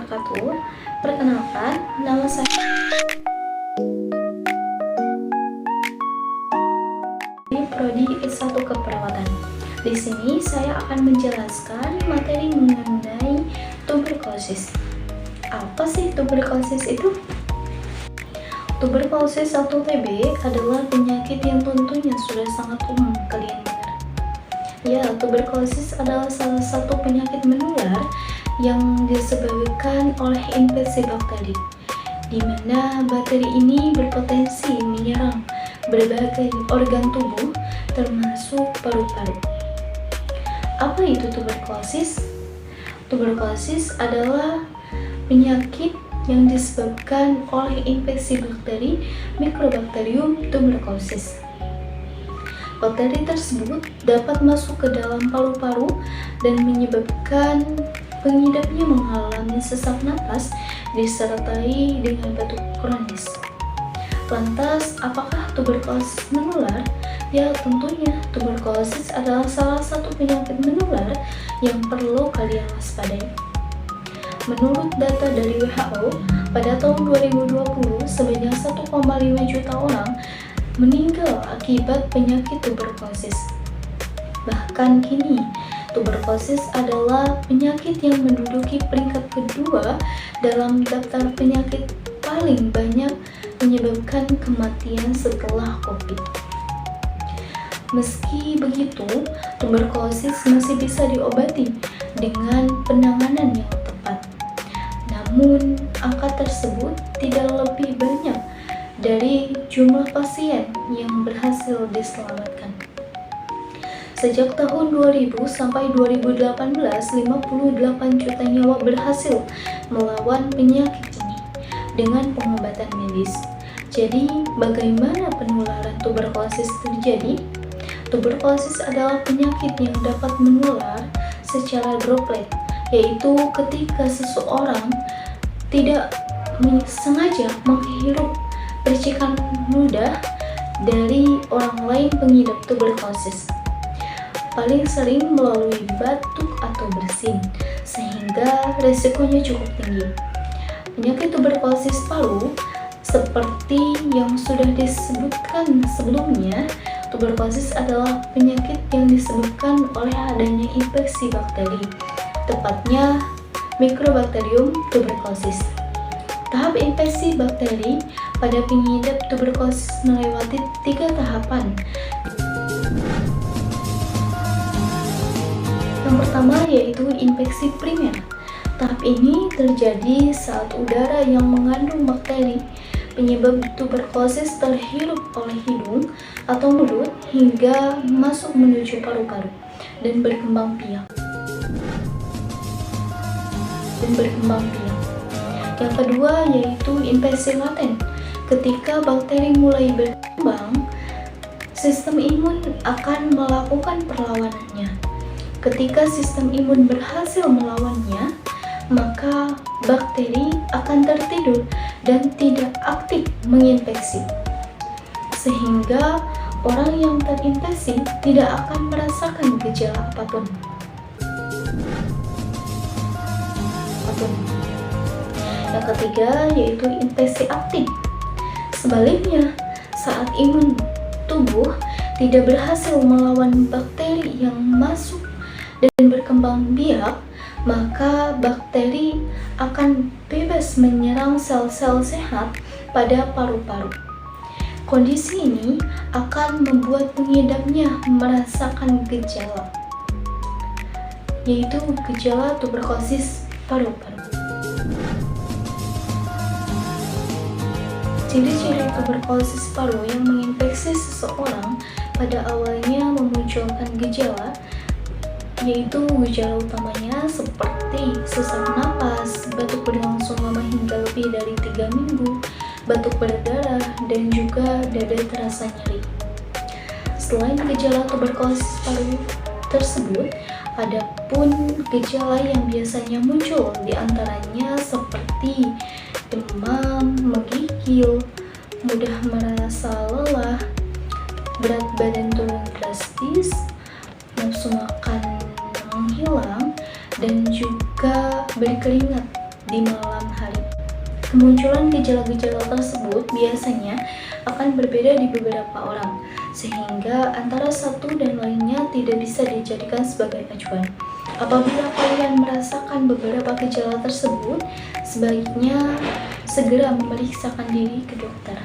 wabarakatuh. Perkenalkan, nama saya di Prodi S1 Keperawatan. Di sini saya akan menjelaskan materi mengenai tuberkulosis. Apa sih tuberkulosis itu? Tuberkulosis atau TB adalah penyakit yang tentunya sudah sangat umum kalian dengar. Ya, tuberkulosis adalah salah satu penyakit menular yang disebabkan oleh infeksi bakteri, di mana bakteri ini berpotensi menyerang berbagai organ tubuh termasuk paru-paru. Apa itu tuberkulosis? Tuberkulosis adalah penyakit yang disebabkan oleh infeksi bakteri Mycobacterium tuberculosis. Bakteri tersebut dapat masuk ke dalam paru-paru dan menyebabkan pengidapnya mengalami sesak napas disertai dengan batuk kronis. Lantas, apakah tuberkulosis menular? Ya, tentunya tuberkulosis adalah salah satu penyakit menular yang perlu kalian waspadai. Menurut data dari WHO, pada tahun 2020 sebanyak 1,5 juta orang meninggal akibat penyakit tuberkulosis. Bahkan kini, tuberkulosis adalah penyakit yang menduduki peringkat kedua dalam daftar penyakit paling banyak menyebabkan kematian setelah COVID. Meski begitu, tuberkulosis masih bisa diobati dengan penanganan yang tepat. Namun, angka tersebut tidak lebih banyak dari jumlah pasien yang berhasil diselamatkan. Sejak tahun 2000 sampai 2018, 58 juta nyawa berhasil melawan penyakit ini dengan pengobatan medis. Jadi, bagaimana penularan tuberkulosis terjadi? Tuberkulosis adalah penyakit yang dapat menular secara droplet, yaitu ketika seseorang tidak sengaja menghirup percikan ludah dari orang lain pengidap tuberkulosis. Paling sering melalui batuk atau bersin, sehingga resikonya cukup tinggi. Penyakit tuberkulosis paru, seperti yang sudah disebutkan sebelumnya, tuberkulosis adalah penyakit yang disebabkan oleh adanya infeksi bakteri, tepatnya Mycobacterium tuberculosis. Tahap infeksi bakteri pada pengidap tuberkulosis melewati 3 tahapan. Yang pertama yaitu infeksi primer. Tahap ini terjadi saat udara yang mengandung bakteri penyebab tuberkulosis terhirup oleh hidung atau mulut hingga masuk menuju paru-paru dan berkembang biak. Yang kedua yaitu infeksi laten. Ketika bakteri mulai berkembang, sistem imun akan melakukan perlawanannya. Ketika sistem imun berhasil melawannya, maka bakteri akan tertidur dan tidak aktif menginfeksi, sehingga orang yang terinfeksi tidak akan merasakan gejala apapun. Yang ketiga yaitu infeksi aktif. Sebaliknya, saat imun tubuh tidak berhasil melawan bakteri yang masuk dan berkembang biak, maka bakteri akan bebas menyerang sel-sel sehat pada paru-paru. Kondisi ini akan membuat pengidapnya merasakan gejala, yaitu gejala tuberkulosis paru-paru. Ciri-ciri tuberkulosis paru yang menginfeksi seseorang pada awalnya memunculkan gejala, yaitu gejala utamanya seperti sesak napas, batuk berlangsung lama hingga lebih dari 3 minggu, batuk berdarah, dan juga dada terasa nyeri. Selain gejala tuberkulosis paru tersebut, ada pun gejala yang biasanya muncul, diantaranya seperti demam, menggigil, mudah merasa lelah, berat badan turun drastis, nafsu makan menghilang, dan juga berkeringat di malam hari. Kemunculan gejala-gejala tersebut biasanya akan berbeda di beberapa orang, sehingga antara satu dan lainnya tidak bisa dijadikan sebagai acuan. Apabila kalian merasakan beberapa gejala tersebut, sebaiknya segera memeriksakan diri ke dokter.